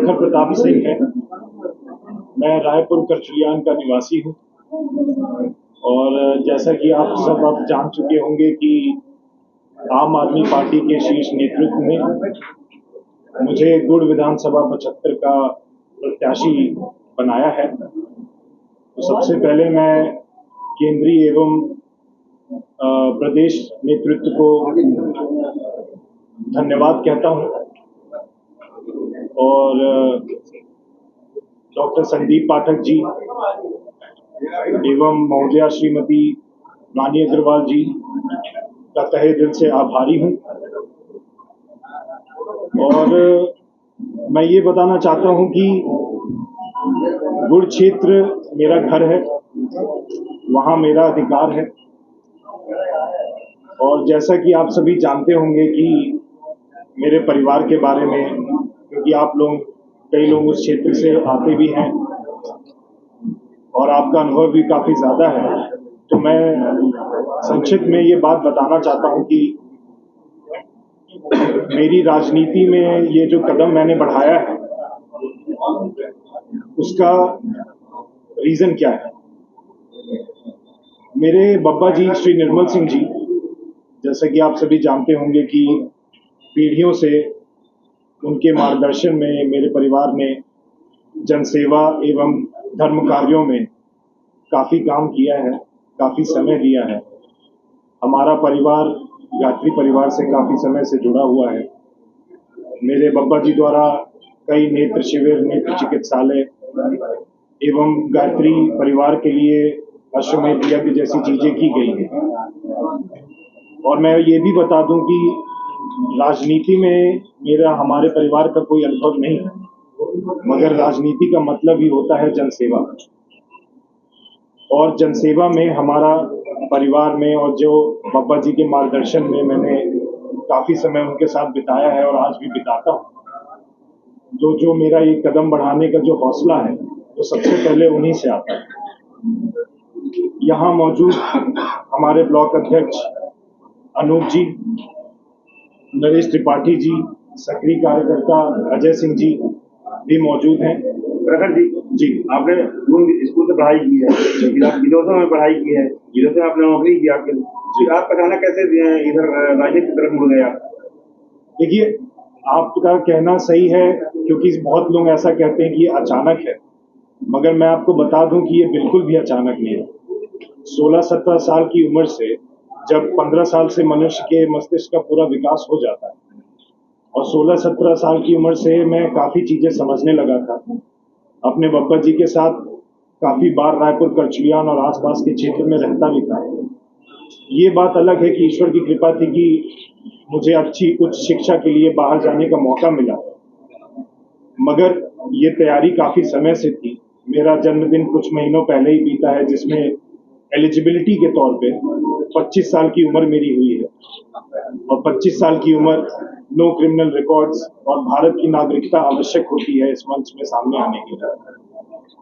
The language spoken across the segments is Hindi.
शेखर प्रताप सिंह है। मैं रायपुर करचलियान का निवासी हूँ और जैसा कि आप सब अब जान चुके होंगे कि आम आदमी पार्टी के शीर्ष नेतृत्व ने मुझे गुड़ विधानसभा 75 का प्रत्याशी बनाया है। तो सबसे पहले मैं केंद्रीय एवं प्रदेश नेतृत्व को धन्यवाद कहता हूँ और डॉक्टर संदीप पाठक जी एवं महोदया श्रीमती रानी अग्रवाल जी का तहे दिल से आभारी हूँ। और मैं ये बताना चाहता हूँ कि गुड़ क्षेत्र मेरा घर है, वहाँ मेरा अधिकार है और जैसा कि आप सभी जानते होंगे कि मेरे परिवार के बारे में, क्योंकि आप लोग कई लोग उस क्षेत्र से आते भी हैं और आपका अनुभव भी काफ़ी ज़्यादा है, तो मैं संक्षिप्त में ये बात बताना चाहता हूँ कि मेरी राजनीति में ये जो कदम मैंने बढ़ाया है उसका रीज़न क्या है। मेरे बब्बा जी श्री निर्मल सिंह जी, जैसा कि आप सभी जानते होंगे कि पीढ़ियों से उनके मार्गदर्शन में मेरे परिवार ने जनसेवा एवं धर्म कार्यों में काफ़ी काम किया है, काफ़ी समय दिया है। हमारा परिवार गायत्री परिवार से काफ़ी समय से जुड़ा हुआ है। मेरे बब्बा जी द्वारा कई नेत्र शिविर, नेत्र चिकित्सालय एवं गायत्री परिवार के लिए अश्वमेध यज्ञ जैसी चीज़ें की गई हैं। और मैं ये भी बता दूं कि राजनीति में मेरा हमारे परिवार का कोई अनुभव नहीं है, मगर राजनीति का मतलब ही होता है जनसेवा। और जनसेवा में हमारा परिवार में और जो बब्बा जी के मार्गदर्शन में मैंने काफ़ी समय उनके साथ बिताया है और आज भी बिताता हूँ। जो मेरा ये कदम बढ़ाने का जो हौसला है वो सबसे पहले उन्हीं से आता है। यहाँ मौजूद हमारे ब्लॉक अध्यक्ष अनूप जी, नरेश त्रिपाठी जी, सक्रिय कार्यकर्ता अजय सिंह जी भी मौजूद हैं। प्रखर जी, आपने स्कूल से पढ़ाई की है, विदेशों में पढ़ाई की है, विदेशों में आपने नौकरी की, आप अचानक कैसे इधर राजनीति की तरफ मुड़ गए आप? देखिए, आपका कहना सही है क्योंकि बहुत लोग ऐसा कहते हैं कि ये अचानक है, मगर मैं आपको बता दूं कि ये बिल्कुल भी अचानक नहीं है। 16-17 साल की उम्र से जब 15 साल से मनुष्य के मस्तिष्क का पूरा विकास हो जाता है और 16-17 साल की उम्र से मैं काफ़ी चीज़ें समझने लगा था। अपने बब्बा जी के साथ काफ़ी बार रायपुर करचलियान और आसपास के क्षेत्र में रहता भी था। ये बात अलग है कि ईश्वर की कृपा थी कि मुझे अच्छी उच्च शिक्षा के लिए बाहर जाने का मौका मिला, मगर ये तैयारी काफ़ी समय से थी। मेरा जन्मदिन कुछ महीनों पहले ही बीता है, जिसमें एलिजिबिलिटी के तौर पे 25 साल की उम्र मेरी हुई है और 25 साल की उम्र, नो क्रिमिनल रिकॉर्ड्स और भारत की नागरिकता आवश्यक होती है इस मंच में सामने आने के लिए।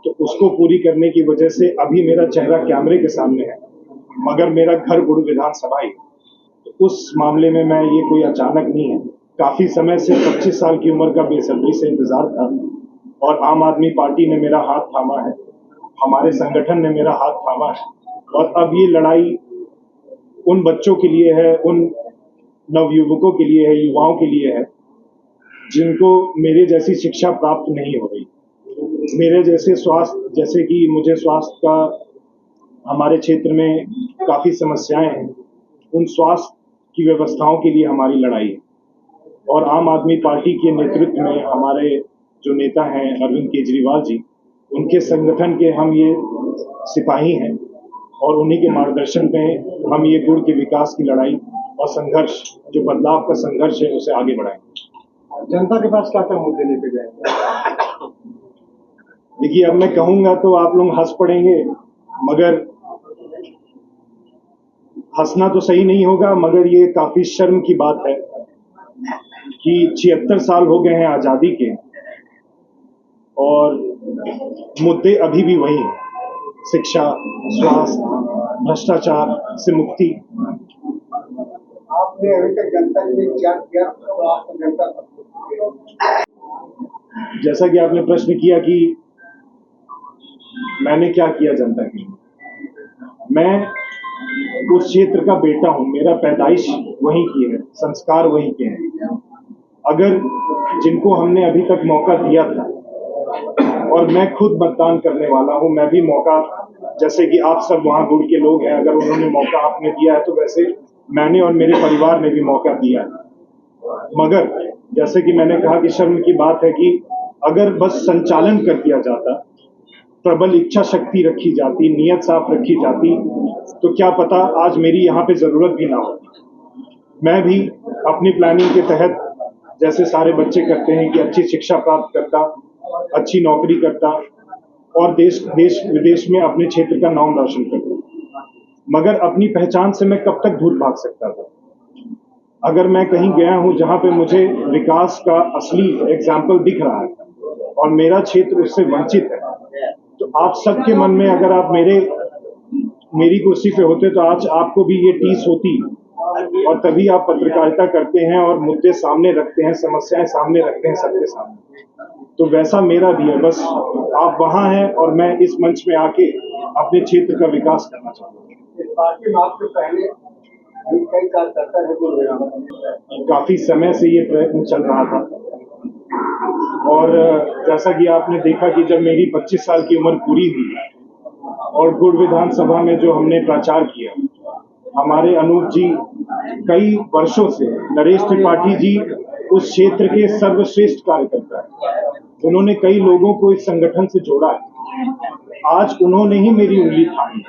तो उसको पूरी करने की वजह से अभी मेरा चेहरा कैमरे के सामने है, मगर मेरा घर गुड़ विधानसभा ही। तो उस मामले में मैं ये कोई अचानक नहीं है, काफ़ी समय से 25 साल की उम्र का बेसब्री से इंतज़ार था और आम आदमी पार्टी ने मेरा हाथ थामा है, हमारे संगठन ने मेरा हाथ थामा है और अब ये लड़ाई उन बच्चों के लिए है, उन नवयुवकों के लिए है, युवाओं के लिए है जिनको मेरे जैसी शिक्षा प्राप्त नहीं हो रही, मेरे जैसे स्वास्थ्य, जैसे कि मुझे स्वास्थ्य का हमारे क्षेत्र में काफ़ी समस्याएं हैं, उन स्वास्थ्य की व्यवस्थाओं के लिए हमारी लड़ाई है। और आम आदमी पार्टी के नेतृत्व में हमारे जो नेता हैं अरविंद केजरीवाल जी, उनके संगठन के हम ये सिपाही हैं और उन्हीं के मार्गदर्शन में हम ये गुड़ के विकास की लड़ाई और संघर्ष, जो बदलाव का संघर्ष है, उसे आगे बढ़ाएंगे। जनता के पास क्या क्या मुद्दे लेके जाएंगे? देखिए, अब मैं कहूँगा तो आप लोग हंस पड़ेंगे, मगर हंसना तो सही नहीं होगा, मगर ये काफ़ी शर्म की बात है कि 76 साल हो गए हैं आज़ादी के और मुद्दे अभी भी वही हैं। शिक्षा, स्वास्थ्य, भ्रष्टाचार से मुक्ति। आपने अभी तक जनता के लिए क्या किया तो आपको जनता जैसा कि आपने प्रश्न किया कि मैंने क्या किया जनता के लिए, मैं उस क्षेत्र का बेटा हूं, मेरा पैदाइश वहीं की है, संस्कार वहीं के हैं। अगर जिनको हमने अभी तक मौका दिया था, और मैं खुद मतदान करने वाला हूं, मैं भी मौका, जैसे कि आप सब वहां गुड़ के लोग हैं, अगर उन्होंने मौका आपने दिया है तो वैसे मैंने और मेरे परिवार ने भी मौका दिया है। मगर जैसे कि मैंने कहा कि शर्म की बात है कि अगर बस संचालन कर दिया जाता, प्रबल इच्छा शक्ति रखी जाती, नीयत साफ रखी जाती, तो क्या पता आज मेरी यहाँ पे जरूरत भी ना होती। मैं भी अपनी प्लानिंग के तहत, जैसे सारे बच्चे करते हैं, कि अच्छी शिक्षा प्राप्त करता, अच्छी नौकरी करता और देश विदेश में अपने क्षेत्र का नाम रोशन करता। मगर अपनी पहचान से मैं कब तक दूर भाग सकता था। अगर मैं कहीं गया हूं जहां पे मुझे विकास का असली एग्जाम्पल दिख रहा है और मेरा क्षेत्र उससे वंचित है, तो आप सबके मन में, अगर आप मेरी कुर्सी पे होते तो आज आपको भी ये टीस होती, और तभी आप पत्रकारिता करते हैं और मुद्दे सामने रखते हैं, समस्याएं सामने रखते हैं सबके सामने। तो वैसा मेरा भी है, बस आप वहां हैं और मैं इस मंच में आके अपने क्षेत्र का विकास करना चाहता हूँ। पार्टी आपसे पहले कई कार्यकर्ता है, काफी समय से ये प्रयत्न चल रहा था, और जैसा कि आपने देखा कि जब मेरी 25 साल की उम्र पूरी हुई और गुड़ विधानसभा में जो हमने प्रचार किया, हमारे अनूप जी कई वर्षों से, नरेश त्रिपाठी जी उस क्षेत्र के सर्वश्रेष्ठ कार्यकर्ता हैं, उन्होंने कई लोगों को इस संगठन से जोड़ा है। आज उन्होंने ही मेरी उंगली थामी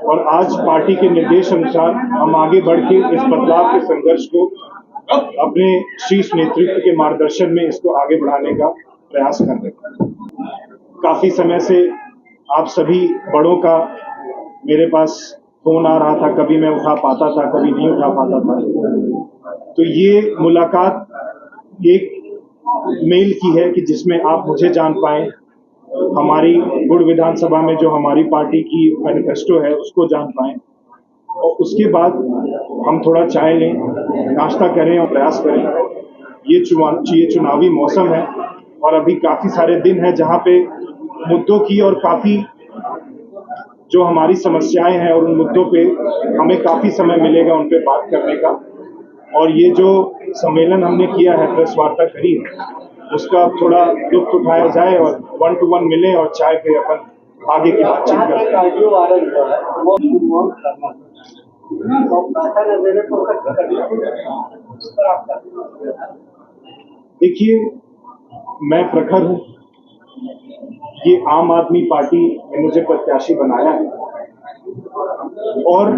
और आज पार्टी के निर्देश अनुसार हम आगे बढ़ के इस बदलाव के संघर्ष को अपने शीर्ष नेतृत्व के मार्गदर्शन में इसको आगे बढ़ाने का प्रयास कर रहे हैं। काफी समय से आप सभी बड़ों का मेरे पास फोन आ रहा था, कभी मैं उठा पाता था, कभी नहीं उठा पाता था। तो ये मुलाकात एक मेल की है कि जिसमें आप मुझे जान पाए, हमारी गुड़ विधानसभा में जो हमारी पार्टी की मैनिफेस्टो है उसको जान पाए, और उसके बाद हम थोड़ा चाय लें, नाश्ता करें और प्रयास करें। ये चुनावी मौसम है और अभी काफी सारे दिन हैं जहां पे मुद्दों की और काफी जो हमारी समस्याएं हैं और उन मुद्दों पे हमें काफी समय मिलेगा उन पे बात करने का। और ये जो सम्मेलन हमने किया है, प्रेस वार्ता करी है, उसका थोड़ा लुत्फ उठाया जाए और 1 to 1 मिले और चाय पे अपन आगे की बातचीत करें। देखिए, मैं प्रखर हूं, ये आम आदमी पार्टी ने मुझे प्रत्याशी बनाया है और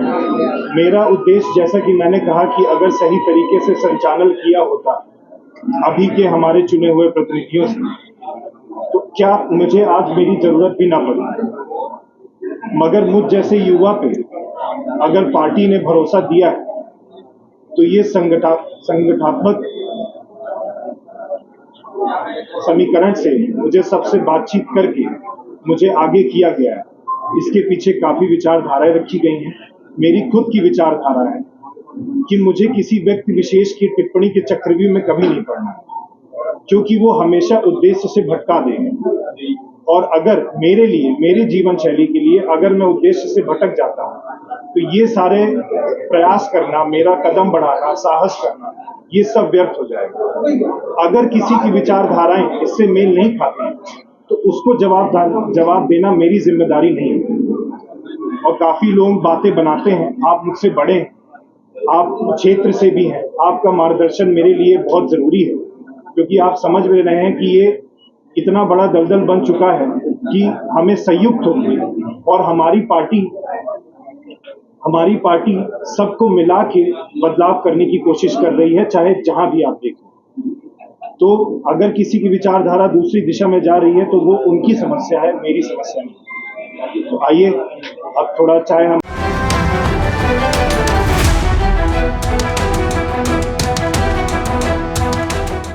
मेरा उद्देश्य, जैसा कि मैंने कहा, कि अगर सही तरीके से संचालन किया होता अभी के हमारे चुने हुए प्रतिनिधियों से, तो क्या मुझे आज मेरी जरूरत भी ना पड़ी। मगर मुझ जैसे युवा पे अगर पार्टी ने भरोसा दिया है तो ये संगठनात्मक समीकरण से मुझे सबसे बातचीत करके मुझे आगे किया गया है। इसके पीछे काफी विचारधाराएं रखी गई हैं। मेरी खुद की विचारधारा है कि मुझे किसी व्यक्ति विशेष की टिप्पणी के चक्रव्यूह में कभी नहीं पड़ना, क्योंकि वो हमेशा उद्देश्य से भटका देंगे। और अगर मेरे लिए, मेरी जीवन शैली के लिए अगर मैं उद्देश्य से भटक जाता हूँ तो ये सारे प्रयास करना, मेरा कदम बढ़ाना, साहस करना, ये सब व्यर्थ हो जाएगा। अगर किसी की विचारधाराएं इससे मेल नहीं खाती तो उसको जवाब देना मेरी जिम्मेदारी नहीं है। और काफी लोग बातें बनाते हैं, आप मुझसे बड़े हैं, आप क्षेत्र से भी हैं, आपका मार्गदर्शन मेरे लिए बहुत जरूरी है, क्योंकि आप समझ भी रहे हैं कि ये इतना बड़ा दलदल बन चुका है कि हमें संयुक्त होकर और हमारी पार्टी सबको मिला के बदलाव करने की कोशिश कर रही है, चाहे जहां भी आप देखें। तो अगर किसी की विचारधारा दूसरी दिशा में जा रही है तो वो उनकी समस्या है, मेरी समस्या नहीं। तो आइए अब थोड़ा चाय हम